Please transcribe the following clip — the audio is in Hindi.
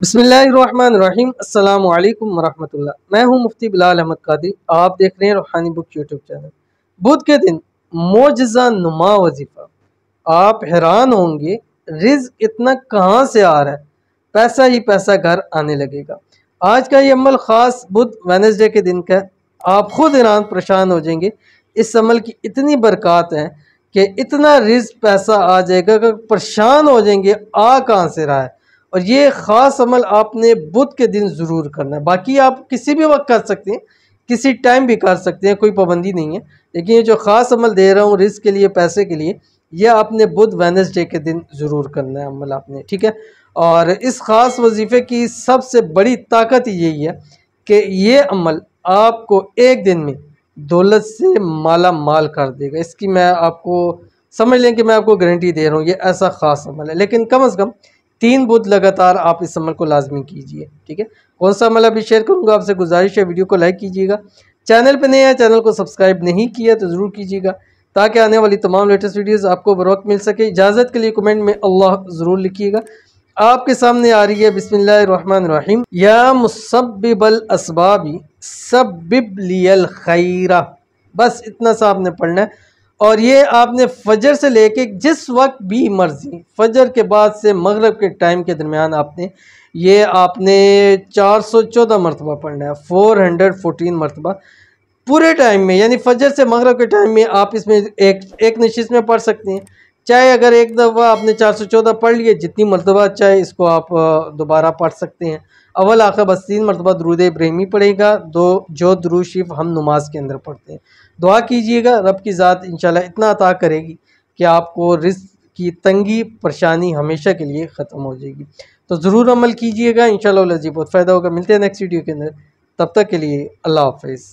बिस्मिल्लाहिर्रहमानिर्रहीम अस्सलामु अलैकुम वरहमतुल्लाह। मैं हूं मुफ्ती बिलाल अहमद कादरी। आप देख रहे हैं रूहानी बुक यूट्यूब चैनल। बुध के दिन मोजज़ा नुमा वजीफ़ा। आप हैरान होंगे रिज़्क इतना कहाँ से आ रहा है, पैसा ही पैसा घर आने लगेगा। आज का ये अमल ख़ास बुध वेडनेसडे के दिन का, आप खुद हैरान परेशान हो जाएंगे। इस अमल की इतनी बरक़ात हैं कि इतना रिज़्क पैसा आ जाएगा कि परेशान हो जाएंगे आ कहाँ से रहा है। और ये ख़ास अमल आपने बुध के दिन ज़रूर करना है। बाकी आप किसी भी वक्त कर सकते हैं, किसी टाइम भी कर सकते हैं, कोई पाबंदी नहीं है। लेकिन ये जो ख़ास अमल दे रहा हूँ रिज़्क के लिए, पैसे के लिए, ये आपने बुध वेडनेसडे के दिन ज़रूर करना है अमल आपने, ठीक है। और इस ख़ास वजीफ़े की सबसे बड़ी ताकत यही है कि ये अमल आपको एक दिन में दौलत से माला माल कर देगा। इसकी मैं आपको समझ लें कि मैं आपको गारंटी दे रहा हूँ, ये ऐसा ख़ास अमल है। लेकिन कम से कम 3 बुध लगातार आप इस अमल को लाजमी कीजिए, ठीक है। कौन सा अमल अभी शेयर करूँगा, आपसे गुजारिश है वीडियो को लाइक कीजिएगा। चैनल पे नए हैं, चैनल को सब्सक्राइब नहीं किया तो ज़रूर कीजिएगा ताकि आने वाली तमाम लेटेस्ट वीडियोस आपको बर वक्त मिल सके। इजाज़त के लिए कमेंट में अल्लाह ज़रूर लिखिएगा। आपके सामने आ रही है बिस्मिल्लाहिर्रहमानिर्रहीम, या मुसब्बिबल असबाबी सब्बिब लियल खैरा। बस इतना सा आपने पढ़ना है। और ये आपने फजर से लेके जिस वक्त भी मर्जी, फजर के बाद से मगरिब के टाइम के दरमियान आपने 414 मरतबा पढ़ना है, 414 मरतबा पूरे टाइम में। यानी फजर से मगरिब के टाइम में आप इसमें एक नशिस्त में पढ़ सकते हैं। चाहे अगर एक दफ़ा आपने 414 पढ़ लिए, जितनी मरतबा चाहे इसको आप दोबारा पढ़ सकते हैं। अव्वल आखिर बस 3 मरतबा दुरूद इब्राहिमी पढ़ेगा, जो दुरूद शरीफ हम नमाज के अंदर पढ़ते हैं। दुआ कीजिएगा, रब की ज़ात इंशाल्लाह इतना अता करेगी कि आपको रिज़्क की तंगी परेशानी हमेशा के लिए ख़त्म हो जाएगी। तो ज़रूर अमल कीजिएगा, इंशाल्लाह बहुत फ़ायदा होगा। मिलते हैं नेक्स्ट वीडियो के अंदर, तब तक के लिए अल्लाह हाफ़िज़।